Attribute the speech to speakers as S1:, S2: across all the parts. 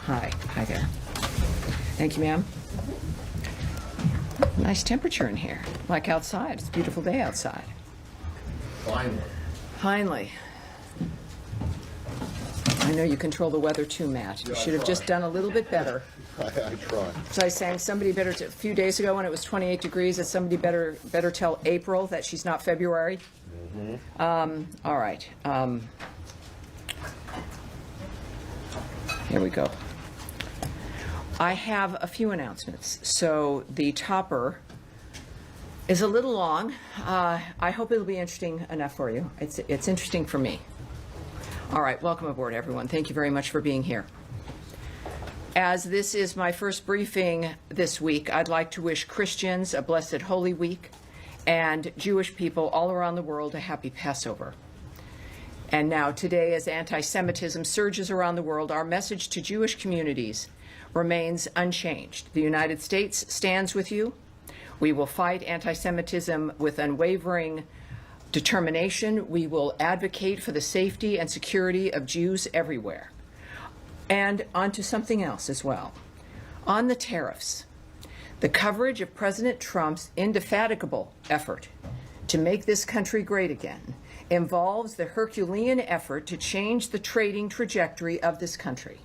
S1: Hi there. Thank you, ma'am. Nice temperature in here, like outside. It's a beautiful day outside. Finally. I know you control the weather too, Matt. You should have just done a little bit better.
S2: I try.
S1: So I was saying somebody better, a few days ago when it was 28 degrees, that somebody better tell April that she's not February. All right. Here we go. I have a few announcements. So the topper is a little long. I hope it'll be interesting enough for you. It's interesting for me. All right, welcome aboard, everyone. Thank you very much for being here. As this is my first briefing this week, I'd like to wish Christians a blessed Holy Week and Jewish people all around the world a happy Passover. And now, today, as anti-Semitism surges around the world, our message to Jewish communities remains unchanged. The United States stands with you. We will fight anti-Semitism with unwavering determination. We will advocate for the safety and security of Jews everywhere. And on to something else as well. On the tariffs, the coverage of President Trump's indefatigable effort to make this country great again involves the Herculean effort to change the trading trajectory of this country,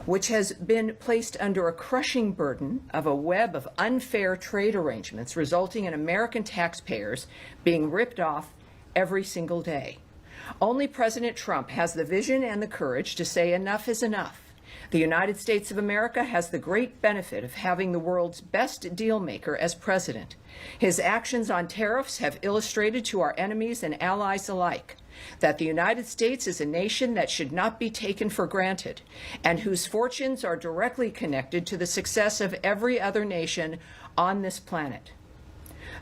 S1: which has been placed under a crushing burden of a web of unfair trade arrangements resulting in American taxpayers being ripped off every single day. Only President Trump has the vision and the courage to say enough is enough. The United States of America has the great benefit of having the world's best deal maker as president. His actions on tariffs have illustrated to our enemies and allies alike that the United States is a nation that should not be taken for granted and whose fortunes are directly connected to the success of every other nation on this planet.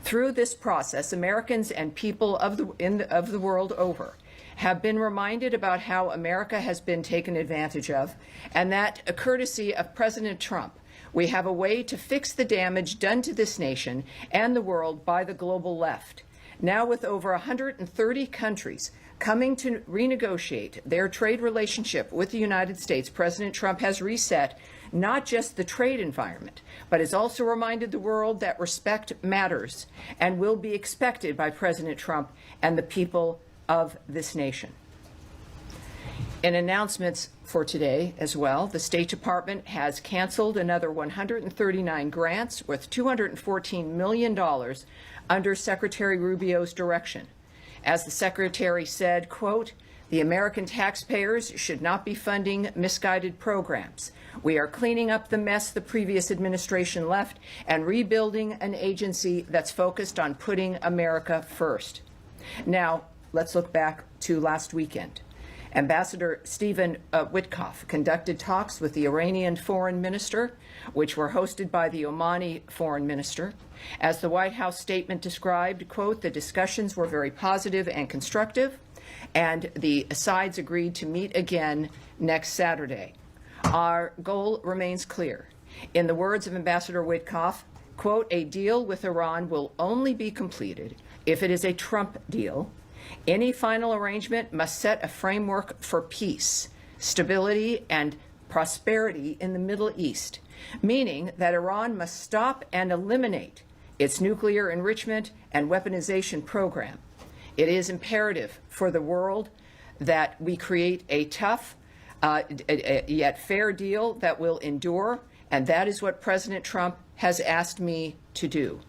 S1: Through this process, Americans and people of the world over have been reminded about how America has been taken advantage of, and that, courtesy of President Trump, we have a way to fix the damage done to this nation and the world by the global left. Now, with over 130 countries coming to renegotiate their trade relationship with the United States, President Trump has reset not just the trade environment, but has also reminded the world that respect matters and will be expected by President Trump and the people of this nation. In announcements for today as well, the State Department has canceled another 139 grants worth $214 million under Secretary Rubio's direction. As the Secretary said, quote, "The American taxpayers should not be funding misguided programs. We are cleaning up the mess the previous administration left and rebuilding an agency that's focused on putting America first." Now, let's look back to last weekend. Ambassador Stephen Witkoff conducted talks with the Iranian foreign minister, which were hosted by the Omani foreign minister. As the White House statement described, quote, "The discussions were very positive and constructive, and the sides agreed to meet again next Saturday. Our goal remains clear. In the words of Ambassador Witkoff, quote, "A deal with Iran will only be completed if it is a Trump deal. Any final arrangement must set a framework for peace, stability, and prosperity in the Middle East, meaning that Iran must stop and eliminate its nuclear enrichment and weaponization program. It is imperative for the world that we create a tough yet fair deal that will endure, and that is what President Trump has asked me to do."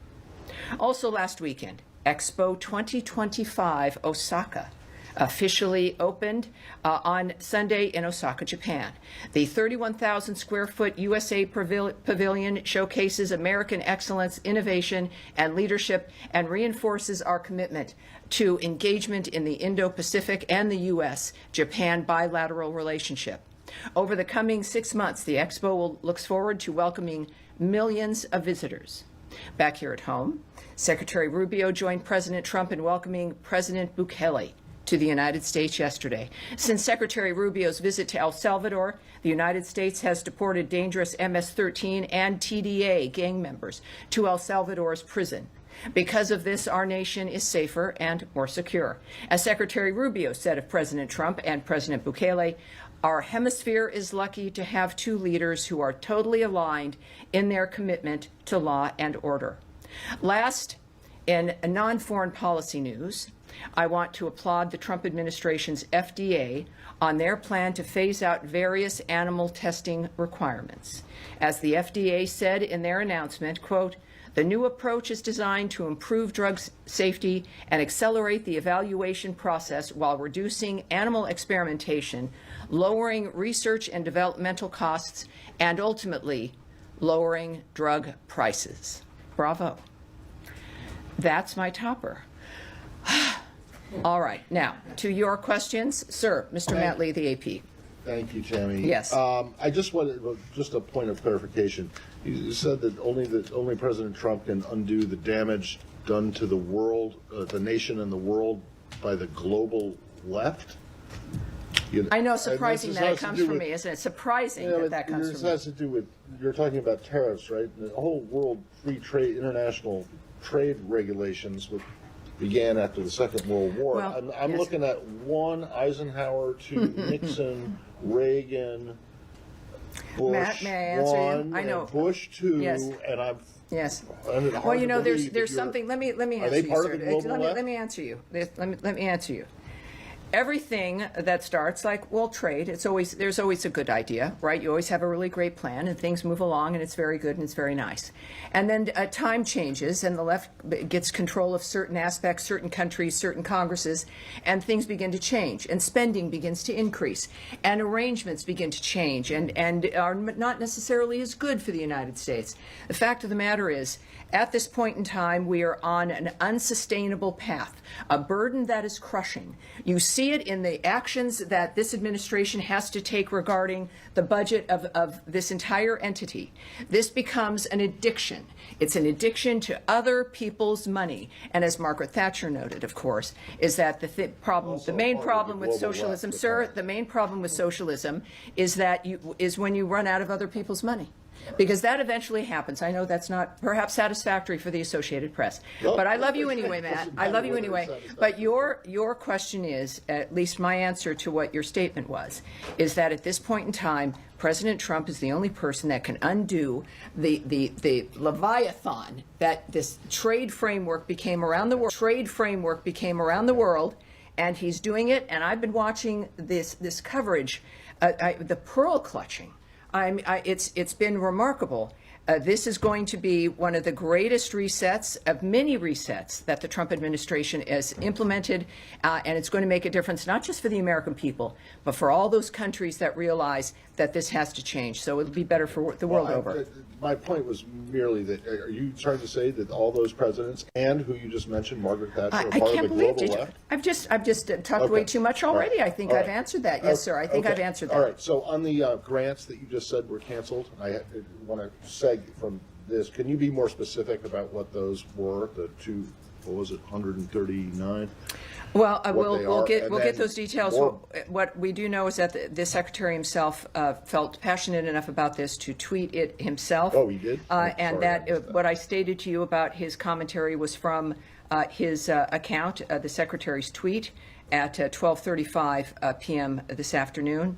S1: Also last weekend, Expo 2025 Osaka officially opened on Sunday in Osaka, Japan. The 31,000 square foot USA pavilion showcases American excellence, innovation, and leadership, and reinforces our commitment to engagement in the Indo-Pacific and the U.S.-Japan bilateral relationship. Over the coming 6 months, the Expo looks forward to welcoming millions of visitors. Back here at home, Secretary Rubio joined President Trump in welcoming President Bukele to the United States yesterday. Since Secretary Rubio's visit to El Salvador, the United States has deported dangerous MS-13 and TDA gang members to El Salvador's prison. Because of this, our nation is safer and more secure. As Secretary Rubio said of President Trump and President Bukele, our hemisphere is lucky to have two leaders who are totally aligned in their commitment to law and order. Last, in non-foreign policy news, I want to applaud the Trump administration's FDA on their plan to phase out various animal testing requirements. As the FDA said in their announcement, quote, "The new approach is designed to improve drug safety and accelerate the evaluation process while reducing animal experimentation, lowering research and developmental costs, and ultimately lowering drug prices." Bravo. That's my topper. All right, now to your questions, sir, Mr. Matt Lee, the AP.
S2: Thank you, Tammy.
S1: Yes.
S2: I just wanted just a point of clarification. You said that only President Trump can undo the damage done to the world, the nation, and the world by the global left.
S1: I know, surprising that it comes from me, isn't it? Surprising that comes from me.
S2: This has to do with, you're talking about tariffs, right? The whole world free trade, international trade regulations began after the Second World War.
S1: Well,
S2: I'm
S1: yes.
S2: looking at one Eisenhower, two Nixon, Reagan, Bush,
S1: Matt, may I answer
S2: one,
S1: you? I know.
S2: and Bush two,
S1: Yes.
S2: and I'm.
S1: Yes.
S2: Well,
S1: you know, there's something. Let me answer
S2: Are they
S1: you,
S2: part
S1: sir.
S2: of the global left?
S1: Let me answer you. Let me answer you. Everything that starts like, well, trade, there's always a good idea, right? You always have a really great plan and things move along and it's very good and it's very nice. And then time changes and the left gets control of certain aspects, certain countries, certain Congresses, and things begin to change and spending begins to increase and arrangements begin to change and are not necessarily as good for the United States. The fact of the matter is, at this point in time, we are on an unsustainable path, a burden that is crushing. You see it in the actions that this administration has to take regarding the budget of this entire entity. This becomes an addiction. It's an addiction to other people's money. And as Margaret Thatcher noted, of course, is that the main problem with socialism, sir, the main problem with socialism is that is when you run out of other people's money. Because that eventually happens. I know that's not perhaps satisfactory for the Associated Press. But I love you anyway, Matt. I love you anyway. But your question is, at least my answer to what your statement was, is that at this point in time, President Trump is the only person that can undo the Leviathan that this trade framework became around the world. And he's doing it. And I've been watching this coverage, the pearl clutching. It's been remarkable. This is going to be one of the greatest resets of many resets that the Trump administration has implemented, and it's going to make a difference not just for the American people, but for all those countries that realize that this has to change. So it'll be better for the world over.
S2: My point was merely that, are you trying to say that all those presidents and who you just mentioned, Margaret Thatcher, are part of the global left?
S1: I've just talked way too much already. I think I've answered that. Yes, sir. I think I've answered that.
S2: All right. So on the grants that you just said were canceled, I want to seg from this. Can you be more specific about what those were? The two, what was it, 139?
S1: Well, we'll get those details. What we do know is that the secretary himself felt passionate enough about this to tweet it himself.
S2: Oh, he did?
S1: And that what I stated to you about his commentary was from his account, the secretary's tweet at 12:35 p.m. this afternoon.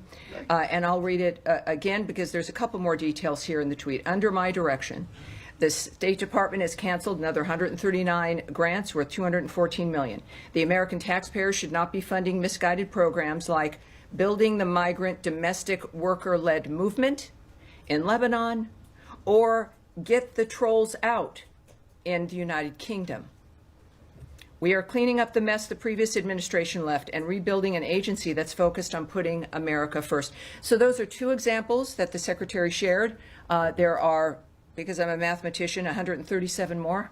S1: And I'll read it again because there's a couple more details here in the tweet. Under my direction, the State Department has canceled another 139 grants worth $214 million. The American taxpayers should not be funding misguided programs like building the migrant domestic worker-led movement in Lebanon or get the trolls out in the United Kingdom. We are cleaning up the mess the previous administration left and rebuilding an agency that's focused on putting America first. So those are two examples that the Secretary shared. There are, because I'm a mathematician, 137 more.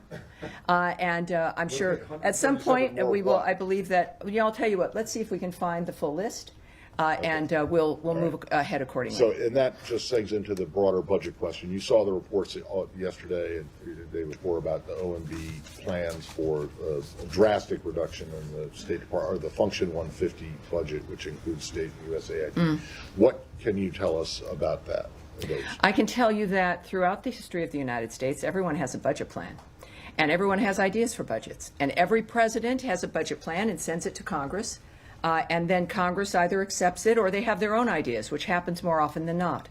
S1: And I'm sure at some point we will, I believe that, I'll tell you what, let's see if we can find the full list. And we'll move ahead accordingly.
S2: So, and that just segs into the broader budget question. You saw the reports yesterday and the day before about the OMB plans for a drastic reduction in the State Department, or the Function 150 budget, which includes state and USAID. What can you tell us about that?
S1: I can tell you that throughout the history of the United States, everyone has a budget plan. And everyone has ideas for budgets. And every president has a budget plan and sends it to Congress. And then Congress either accepts it or they have their own ideas, which happens more often than not.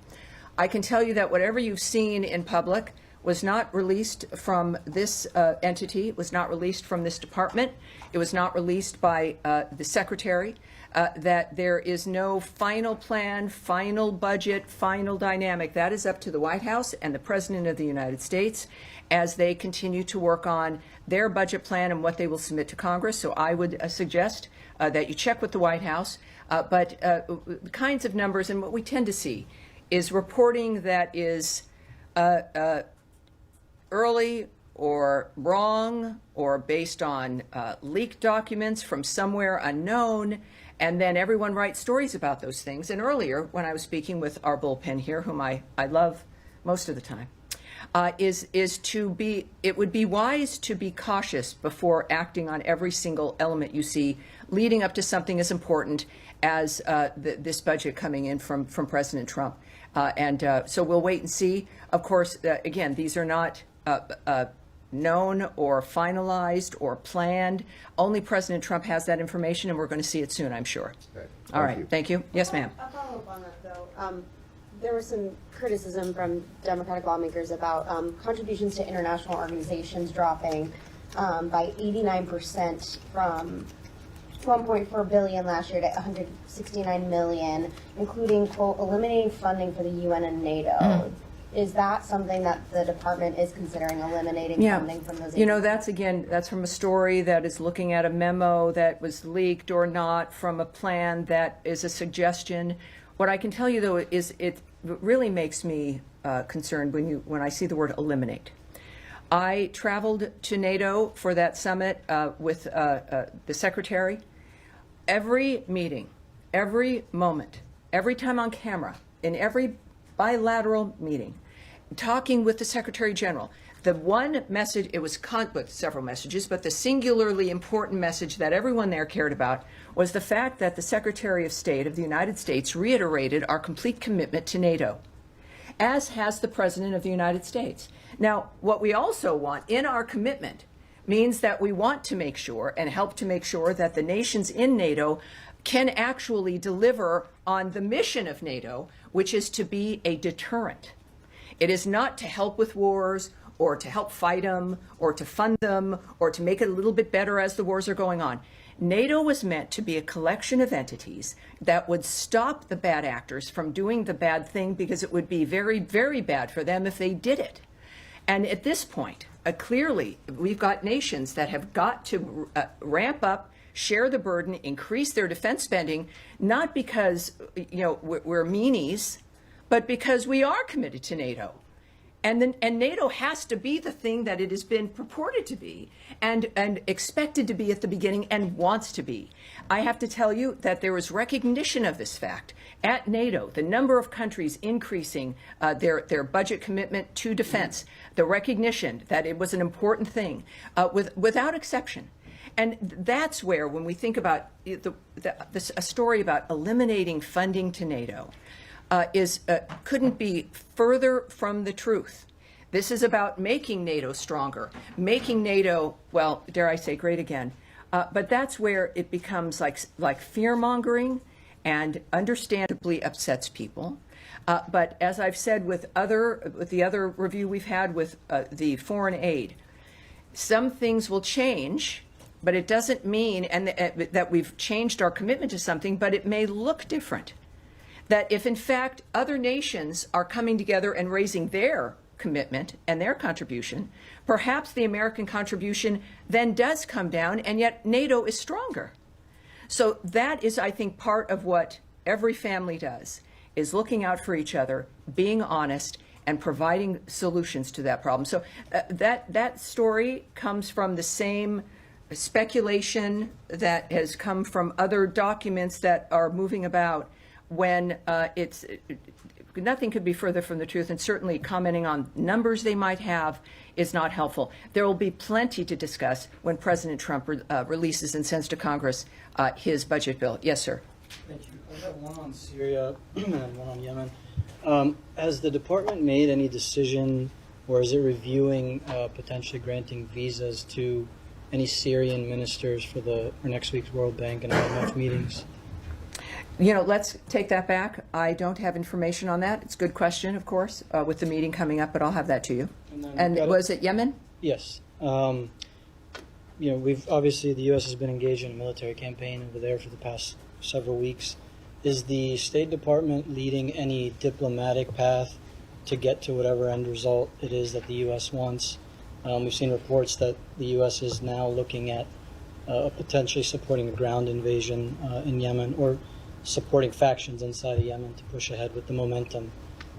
S1: I can tell you that whatever you've seen in public was not released from this entity. It was not released from this department. It was not released by the secretary. That there is no final plan, final budget, final dynamic. That is up to the White House and the President of the United States as they continue to work on their budget plan and what they will submit to Congress. So I would suggest that you check with the White House. But the kinds of numbers and what we tend to see is reporting that is early or wrong or based on leaked documents from somewhere unknown, and then everyone writes stories about those things. And earlier, when I was speaking with our bullpen here, whom I love most of the time, it would be wise to be cautious before acting on every single element you see leading up to something as important as this budget coming in from President Trump. So we'll wait and see. Of course, again, these are not known or finalized or planned. Only President Trump has that information, and we're going to see it soon, I'm sure.
S2: Okay.
S1: All right. Thank you. Yes, ma'am.
S3: I'll follow up on that, though. There was some criticism from Democratic lawmakers about contributions to international organizations dropping by 89% from $1.4 billion last year to $169 million, including, quote, eliminating funding for the UN and NATO. Is that something that the department is considering, eliminating funding from those agencies?
S1: You know, that's from a story that is looking at a memo that was leaked or not from a plan that is a suggestion. What I can tell you, though, is it really makes me concerned when I see the word eliminate. I traveled to NATO for that summit with the secretary. Every meeting, every moment, every time on camera, in every bilateral meeting, talking with the Secretary General, the one message, it was with several messages, but the singularly important message that everyone there cared about was the fact that the Secretary of State of the United States reiterated our complete commitment to NATO, as has the President of the United States. Now, what we also want in our commitment means that we want to make sure and help to make sure that the nations in NATO can actually deliver on the mission of NATO, which is to be a deterrent. It is not to help with wars or to help fight them or to fund them or to make it a little bit better as the wars are going on. NATO was meant to be a collection of entities that would stop the bad actors from doing the bad thing, because it would be very, very bad for them if they did it. And at this point, clearly, we've got nations that have got to ramp up, share the burden, increase their defense spending, not because we're meanies, but because we are committed to NATO. And NATO has to be the thing that it has been purported to be and expected to be at the beginning and wants to be. I have to tell you that there was recognition of this fact at NATO, the number of countries increasing their budget commitment to defense, the recognition that it was an important thing, without exception. And that's where, when we think about a story about eliminating funding to NATO, couldn't be further from the truth. This is about making NATO stronger, making NATO, well, dare I say, great again. But that's where it becomes like fear-mongering and understandably upsets people. But as I've said with the other review we've had with the foreign aid, some things will change, but it doesn't mean that we've changed our commitment to something, but it may look different. That if, in fact, other nations are coming together and raising their commitment and their contribution, perhaps the American contribution then does come down, and yet NATO is stronger. So that is, I think, part of what every family does, is looking out for each other, being honest, and providing solutions to that problem. So that story comes from the same speculation that has come from other documents that are moving about, when nothing could be further from the truth, and certainly commenting on numbers they might have is not helpful. There will be plenty to discuss when President Trump releases and sends to Congress his budget bill. Yes, sir.
S4: Thank you. I've got one on Syria and one on Yemen. Has the department made any decision or is it reviewing potentially granting visas to any Syrian ministers for next week's World Bank and IMF meetings?
S1: You know, let's take that back. I don't have information on that. It's a good question, of course, with the meeting coming up, but I'll have that to you. And was it Yemen?
S4: Yes. You know, the U.S. has been engaged in a military campaign over there for the past several weeks. Is the State Department leading any diplomatic path to get to whatever end result it is that the U.S. wants? We've seen reports that the U.S. is now looking at potentially supporting a ground invasion in Yemen, or supporting factions inside of Yemen to push ahead with the momentum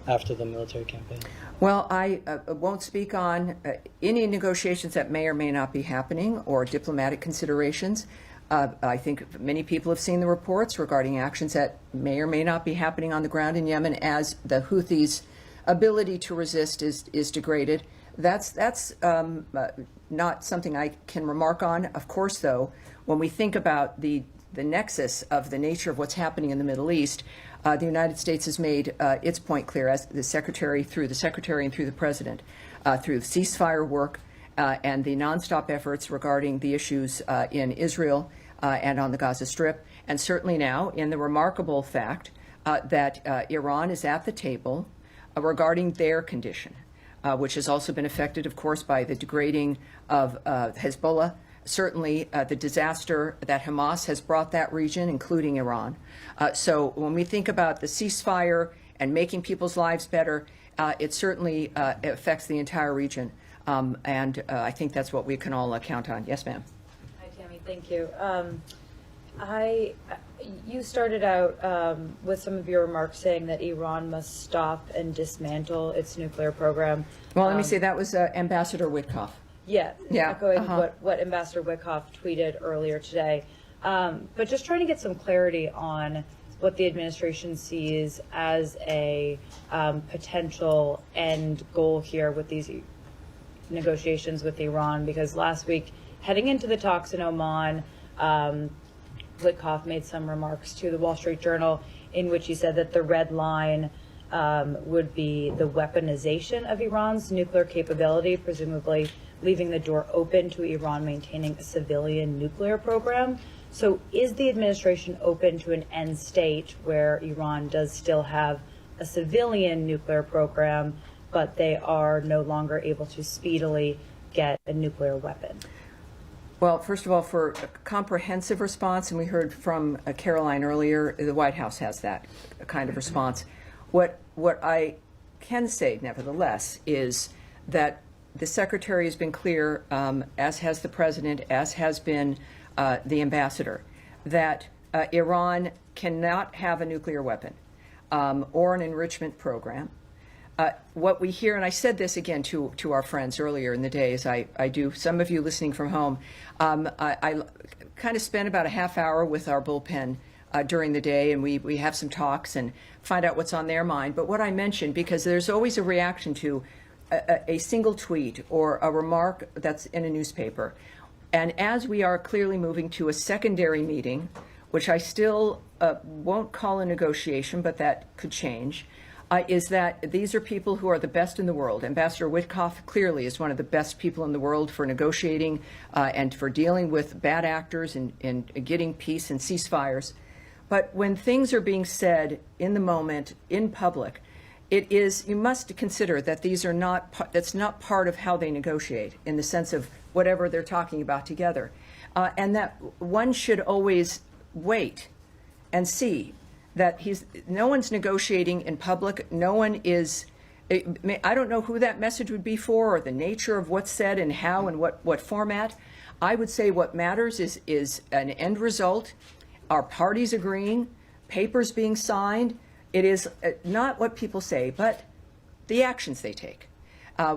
S4: after the military campaign.
S1: Well, I won't speak on any negotiations that may or may not be happening or diplomatic considerations. I think many people have seen the reports regarding actions that may or may not be happening on the ground in Yemen as the Houthis' ability to resist is degraded. That's not something I can remark on. Of course, though, when we think about the nexus of the nature of what's happening in the Middle East, the United States has made its point clear, as the Secretary and through the President, through ceasefire work and the nonstop efforts regarding the issues in Israel and on the Gaza Strip, and certainly now in the remarkable fact that Iran is at the table regarding their condition, which has also been affected, of course, by the degrading of Hezbollah. Certainly the disaster that Hamas has brought that region, including Iran. So when we think about the ceasefire and making people's lives better, it certainly affects the entire region. And I think that's what we can all count on. Yes, ma'am.
S5: Hi, Tammy. Thank you. You started out with some of your remarks saying that Iran must stop and dismantle its nuclear program.
S1: Well, let me say that was Ambassador Witkoff.
S5: Yeah,
S1: Yeah,
S5: echoing
S1: uh-huh.
S5: what Ambassador Witkoff tweeted earlier today. But just trying to get some clarity on what the administration sees as a potential end goal here with these negotiations with Iran, because last week, heading into the talks in Oman, Witkoff made some remarks to the Wall Street Journal in which he said that the red line would be the weaponization of Iran's nuclear capability, presumably leaving the door open to Iran maintaining a civilian nuclear program. So is the administration open to an end state where Iran does still have a civilian nuclear program, but they are no longer able to speedily get a nuclear weapon?
S1: Well, first of all, for a comprehensive response, and we heard from Caroline earlier, the White House has that kind of response. What I can say, nevertheless, is that the Secretary has been clear, as has the President, as has been the Ambassador, that Iran cannot have a nuclear weapon or an enrichment program. What we hear, and I said this again to our friends earlier in the day, as I do, some of you listening from home, I kind of spend about a half hour with our bullpen during the day, and we have some talks and find out what's on their mind. But what I mentioned, because there's always a reaction to a single tweet or a remark that's in a newspaper. And as we are clearly moving to a secondary meeting, which I still won't call a negotiation, but that could change, is that these are people who are the best in the world. Ambassador Witkoff clearly is one of the best people in the world for negotiating and for dealing with bad actors and getting peace and ceasefires. But when things are being said in the moment, in public, you must consider that that's not part of how they negotiate in the sense of whatever they're talking about together. And that one should always wait and see that no one's negotiating in public. No one is, I don't know who that message would be for or the nature of what's said and how and what format. I would say what matters is an end result, our parties agreeing, papers being signed. It is not what people say, but the actions they take.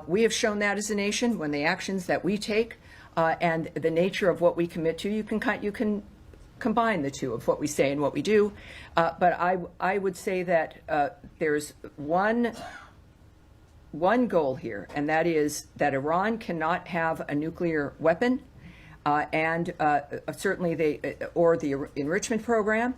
S1: We have shown that as a nation when the actions that we take and the nature of what we commit to, you can combine the two of what we say and what we do. But I would say that there's one goal here, and that is that Iran cannot have a nuclear weapon, and certainly the enrichment program.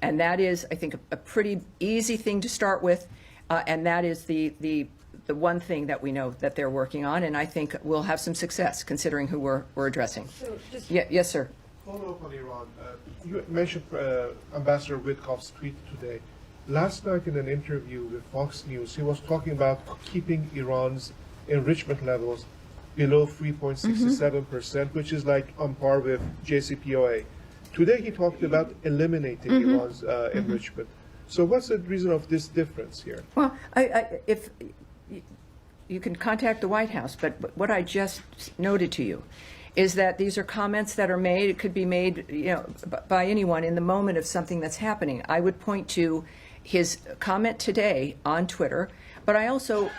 S1: And that is, I think, a pretty easy thing to start with, and that is the the one thing that we know that they're working on, and I think we'll have some success considering who we're addressing.
S5: So just
S1: Yes, sir.
S6: Follow up on Iran. You mentioned Ambassador Witkoff's tweet today. Last night in an interview with Fox News, he was talking about keeping Iran's enrichment levels below 3.67%, which is like on par with JCPOA. Today he talked about eliminating Iran's enrichment. So what's the reason of this difference here?
S1: Well, if you can contact the White House, but what I just noted to you is that these are comments that are made. It could be made, by anyone in the moment of something that's happening. I would point to his comment today on Twitter, but I also,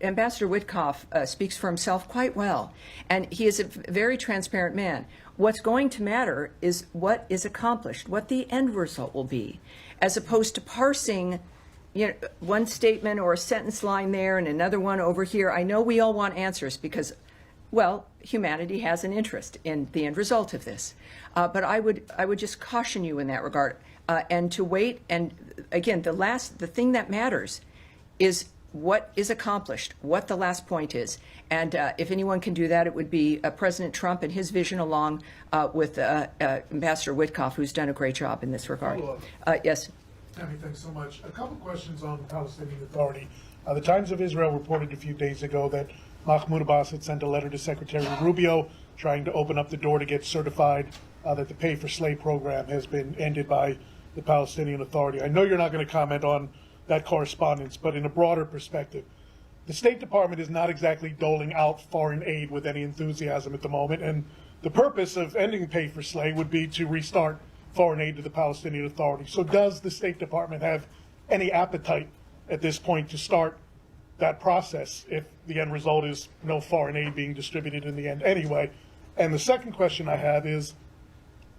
S1: Ambassador Witkoff speaks for himself quite well, and he is a very transparent man. What's going to matter is what is accomplished, what the end result will be, as opposed to parsing one statement or a sentence line there and another one over here. I know we all want answers because, well, humanity has an interest in the end result of this. But I would just caution you in that regard, and to wait. And again, the thing that matters is what is accomplished, what the last point is. And if anyone can do that, it would be President Trump and his vision, along with Ambassador Witkoff, who's done a great job in this regard. Yes.
S7: Tammy, thanks so much. A couple questions on the Palestinian Authority. The Times of Israel reported a few days ago that Mahmoud Abbas had sent a letter to Secretary Rubio trying to open up the door to get certified that the pay for slave program has been ended by the Palestinian Authority. I know you're not going to comment on that correspondence, but in a broader perspective, the State Department is not exactly doling out foreign aid with any enthusiasm at the moment, and the purpose of ending pay for slave would be to restart foreign aid to the Palestinian Authority. So does the State Department have any appetite at this point to start that process if the end result is no foreign aid being distributed in the end anyway? And the second question I have is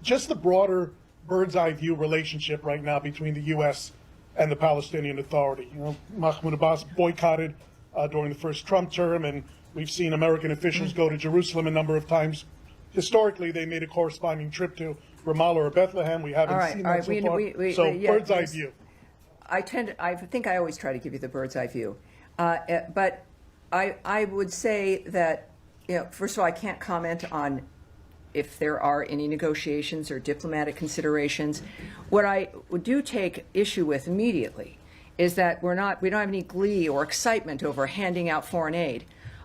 S7: just the broader bird's eye view relationship right now between the U.S. and the Palestinian Authority. Mahmoud Abbas boycotted during the first Trump term, and we've seen American officials go to Jerusalem a number of times. Historically, they made a corresponding trip to Ramallah or Bethlehem. We haven't seen that so far. So bird's eye view.
S1: I think I always try to give you the bird's eye view. But I would say that, first of all, I can't comment on if there are any negotiations or diplomatic considerations. What I do take issue with immediately is that we don't have any glee or excitement over handing out foreign aid.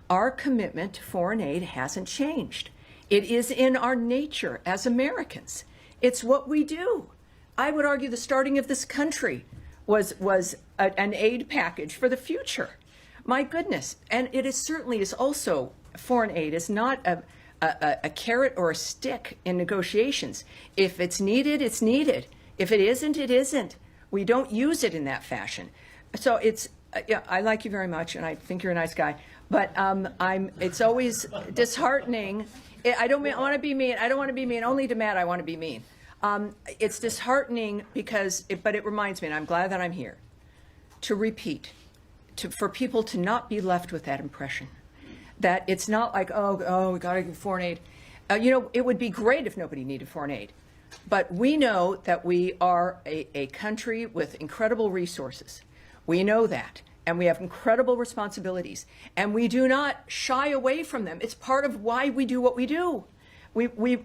S1: Our commitment to foreign aid hasn't changed. It is in our nature as Americans. It's what we do. I would argue the starting of this country was an aid package for the future. My goodness. And it is certainly is also, foreign aid is not a carrot or a stick in negotiations. If it's needed, it's needed. If it isn't, it isn't. We don't use it in that fashion. So it's, I like you very much, and I think you're a nice guy, but it's always disheartening. I want to be mean. I don't want to be mean. Only to Matt I want to be mean. It's disheartening but it reminds me, and I'm glad that I'm here, to repeat, for people to not be left with that impression that it's not like, oh, we got to give foreign aid. It would be great if nobody needed foreign aid. But we know that we are a country with incredible resources. We know that. And we have incredible responsibilities. And we do not shy away from them. It's part of why we do what we do. We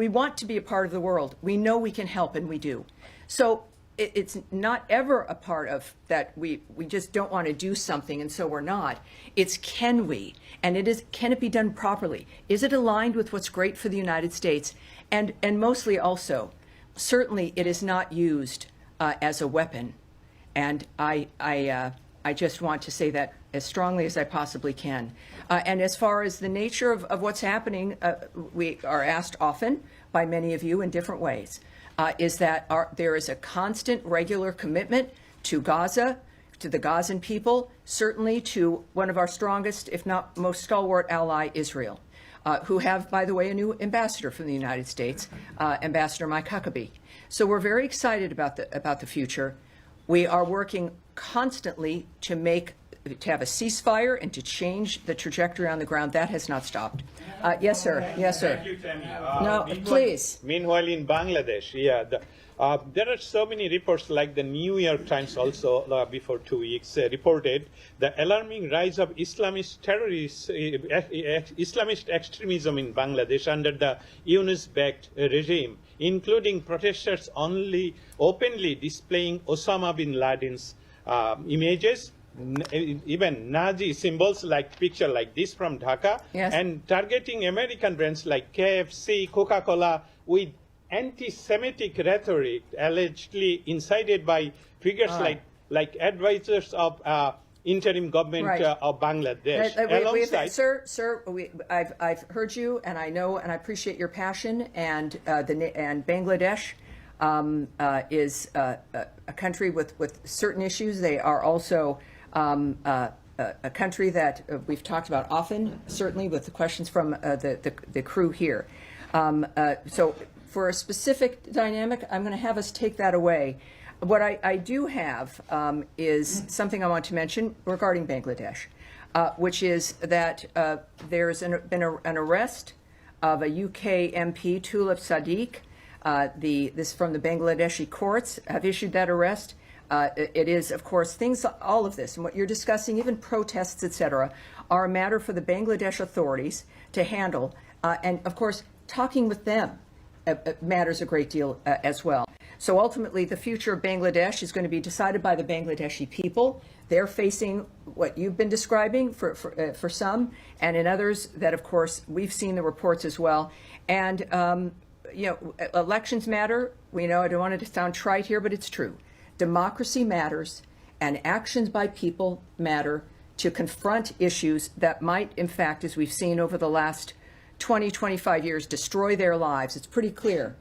S1: want to be a part of the world. We know we can help, and we do. So it's not ever a part of that we just don't want to do something, and so we're not. It's can we? And can it be done properly? Is it aligned with what's great for the United States? And mostly also, certainly it is not used as a weapon. And I just want to say that as strongly as I possibly can. And as far as the nature of what's happening, we are asked often by many of you in different ways, is that there is a constant, regular commitment to Gaza, to the Gazan people, certainly to one of our strongest, if not most stalwart ally, Israel, who have, by the way, a new ambassador from the United States, Ambassador Mike Huckabee. So we're very excited about the future. We are working constantly to have a ceasefire and to change the trajectory on the ground. That has not stopped. Yes, sir. Yes, sir.
S8: Thank you, Tammy.
S1: No, please.
S8: Meanwhile, in Bangladesh, There are so many reports, like the New York Times also before 2 weeks reported the alarming rise of Islamist terrorists, Islamist extremism in Bangladesh under the Yunus-backed regime, including protesters openly displaying Osama bin Laden's images, even Nazi symbols like picture like this from Dhaka,
S1: Yes.
S8: and targeting American brands like KFC, Coca-Cola with anti-Semitic rhetoric allegedly incited by figures like advisors of interim government
S1: Right.
S8: of Bangladesh.
S1: Alongside, sir, I've heard you, and I know and I appreciate your passion. And and Bangladesh is a country with certain issues. They are also a country that we've talked about often, certainly with the questions from the crew here. So for a specific dynamic, I'm going to have us take that away. What I do have is something I want to mention regarding Bangladesh, which is that there's been an arrest of a UK MP, Tulip Sadiq. This from the Bangladeshi courts have issued that arrest. It is, of course, all of this, and what you're discussing, even protests, etc., are a matter for the Bangladesh authorities to handle. And, of course, talking with them matters a great deal as well. So ultimately, the future of Bangladesh is going to be decided by the Bangladeshi people. They're facing what you've been describing for some, and in others that, of course, we've seen the reports as well. And, elections matter. We know, I don't want it to sound trite here, but it's true. Democracy matters, and actions by people matter to confront issues that might, in fact, as we've seen over the last 20, 25 years, destroy their lives. It's pretty clear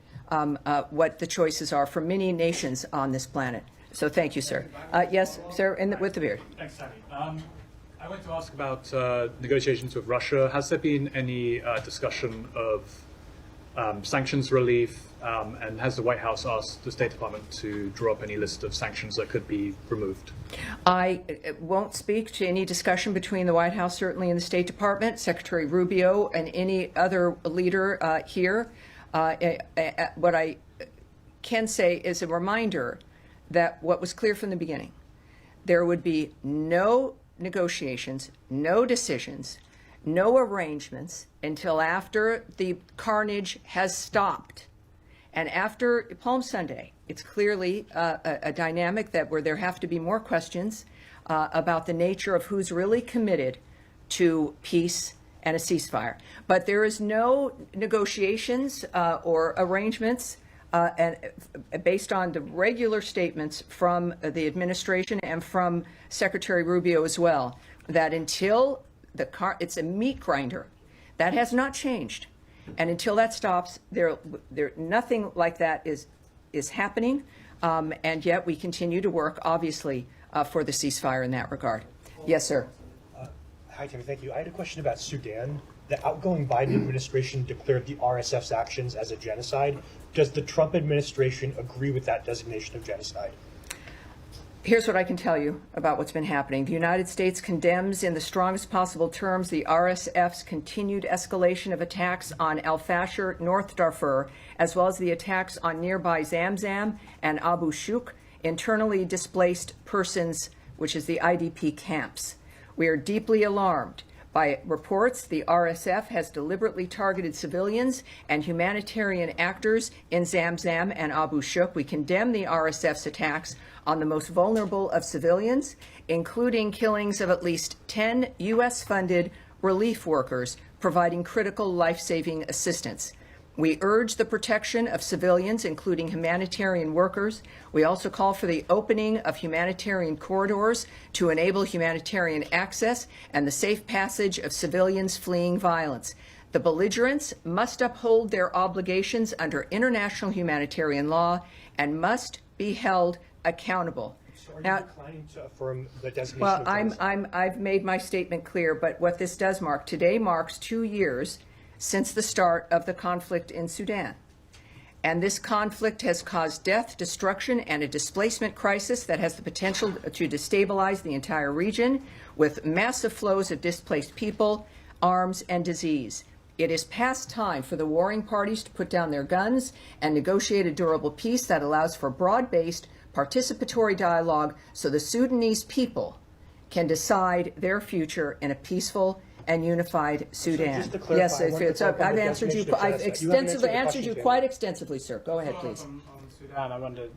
S1: what the choices are for many nations on this planet. So thank you, sir. Yes, sir, with the beard.
S9: Thanks, Sally. I want to ask about negotiations with Russia. Has there been any discussion of sanctions relief, and has the White House asked the State Department to draw up any list of sanctions that could be removed?
S1: I won't speak to any discussion between the White House, certainly, and the State Department, Secretary Rubio, and any other leader here. What I can say is a reminder that what was clear from the beginning, there would be no negotiations, no decisions, no arrangements until after the carnage has stopped. And after Palm Sunday, it's clearly a dynamic where there have to be more questions about the nature of who's really committed to peace and a ceasefire. But there is no negotiations or arrangements and based on the regular statements from the administration and from Secretary Rubio as well, that until it's a meat grinder. That has not changed. And until that stops, nothing like that is happening. And yet we continue to work, obviously, for the ceasefire in that regard. Yes, sir.
S10: Hi, Tim. Thank you. I had a question about Sudan. The outgoing Biden administration declared the RSF's actions as a genocide. Does the Trump administration agree with that designation of genocide?
S1: Here's what I can tell you about what's been happening. The United States condemns in the strongest possible terms the RSF's continued escalation of attacks on Al-Fashir, North Darfur, as well as the attacks on nearby Zamzam and Abu Shuk, internally displaced persons, which is the IDP camps. We are deeply alarmed by reports the RSF has deliberately targeted civilians and humanitarian actors in Zamzam and Abu Shuk. We condemn the RSF's attacks on the most vulnerable of civilians, including killings of at least 10 U.S.-funded relief workers providing critical life-saving assistance. We urge the protection of civilians, including humanitarian workers. We also call for the opening of humanitarian corridors to enable humanitarian access and the safe passage of civilians fleeing violence. The belligerents must uphold their obligations under international humanitarian law and must be held accountable.
S10: So are you declining to affirm the designation
S1: well,
S10: of genocide?
S1: I've made my statement clear, but what this does mark, today marks 2 years since the start of the conflict in Sudan. And this conflict has caused death, destruction, and a displacement crisis that has the potential to destabilize the entire region with massive flows of displaced people, arms, and disease. it is past time for the warring parties to put down their guns and negotiate a durable peace that allows for broad-based participatory dialogue so the Sudanese people can decide their future in a peaceful and unified Sudan.
S10: just to clarify,
S1: Yes,
S10: I wanted to talk about
S1: I've
S10: the
S1: answered you.
S10: definition of
S1: I've
S10: genocide. You haven't
S1: extensively
S10: answered the
S1: answered you
S10: question,
S1: quite
S10: Jamie.
S1: extensively, sir. Go ahead, please.
S9: On Sudan, I wondered,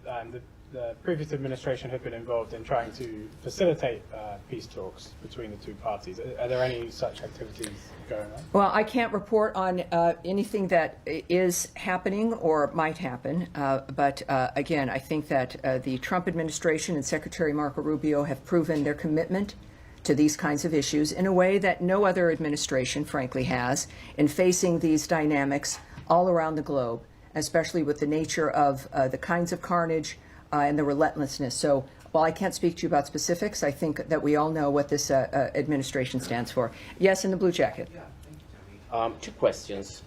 S9: the previous administration had been involved in trying to facilitate peace talks between the two parties. Are there any such activities going on?
S1: Well, I can't report on anything that is happening or might happen, but again, I think that the Trump administration and Secretary Marco Rubio have proven their commitment to these kinds of issues in a way that no other administration, frankly, has in facing these dynamics all around the globe, especially with the nature of the kinds of carnage and the relentlessness. So while I can't speak to you about specifics, I think that we all know what this administration stands for. Yes, in the blue jacket.
S11: Two questions,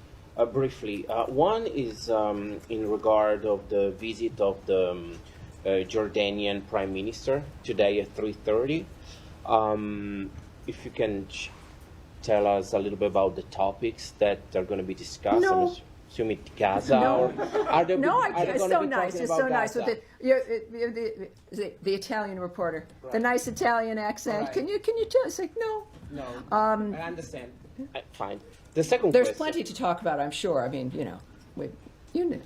S11: briefly. One is in regard of the visit of the Jordanian Prime Minister today at 3:30. If you can tell us a little bit about the topics that are going to be Discussed.
S1: No.
S11: I'm assuming Gaza.
S1: No,
S11: or are they,
S1: no,
S11: are they
S1: it's
S11: gonna
S1: so
S11: be
S1: nice.
S11: talking
S1: It's
S11: about
S1: so nice with
S11: Gaza?
S1: the Italian reporter, the
S11: Right.
S1: nice Italian accent.
S11: Right.
S1: Can you tell? It's like no.
S11: No, I understand. Fine. The second
S1: There's
S11: question.
S1: plenty to talk about, I'm sure. I mean, you know.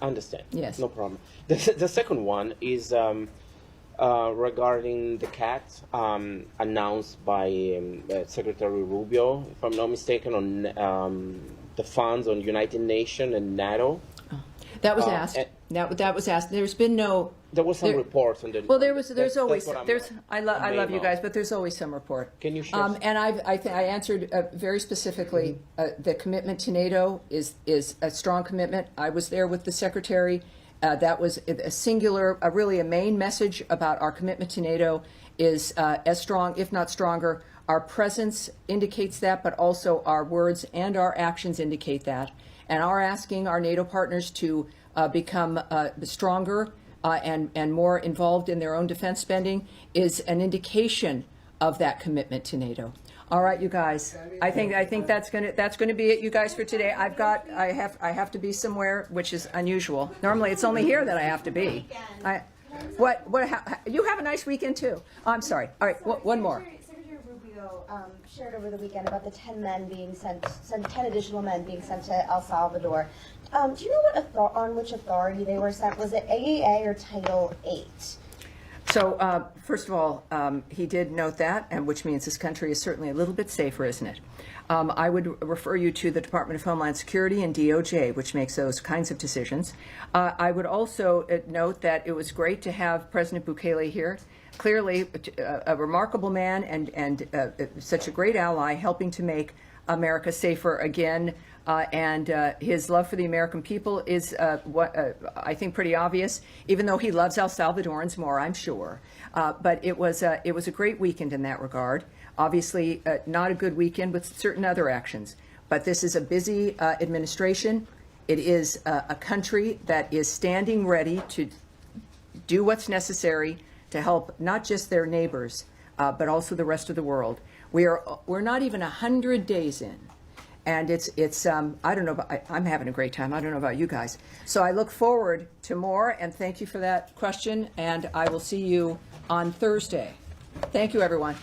S11: Understand.
S1: Yes.
S11: No problem. The second one is regarding the CAT announced by Secretary Rubio, if I'm not mistaken, on the funds on United Nations and NATO.
S1: That was asked. That was asked. There's been no.
S11: There was some
S1: There-
S11: reports on the.
S1: Well, there's always
S11: what I'm
S1: I love you
S11: of.
S1: guys, but there's always some report.
S11: Can you share?
S1: And I answered very specifically. The commitment to NATO is a strong commitment. I was there with the secretary. That was a singular, really a main message about our commitment to NATO is as strong, if not stronger. Our presence indicates that, but also our words and our actions indicate that. And our asking our NATO partners to become stronger and more involved in their own defense spending is an indication of that commitment to NATO. All right, you guys. I think that's gonna be it, you guys, for today. I have to be somewhere, which is unusual. Normally, it's only here that I have to be. You have a nice weekend too. Oh, I'm sorry. All right, one more.
S3: Secretary Rubio shared over the weekend about the 10 additional men being sent to El Salvador. Do you know on which authority they were sent? Was it AAA or Title VIII?
S1: So, first of all, he did note that, and which means this country is certainly a little bit safer, isn't it? I would refer you to the Department of Homeland Security and DOJ, which makes those kinds of decisions. I would also note that it was great to have President Bukele here. Clearly, a remarkable man and such a great ally, helping to make America safer again. And his love for the American people is I think pretty obvious, even though he loves El Salvadorans more, I'm sure. But it was a great weekend in that regard. Obviously, not a good weekend with certain other actions. But this is a busy administration. It is a country that is standing ready to do what's necessary to help not just their neighbors, but also the rest of the world. We're not even 100 days in. And it's I don't know, I'm having a great time. I don't know about you guys. So I look forward to more, and thank you for that question, and I will see you on Thursday. Thank you, everyone.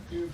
S7: Thank you.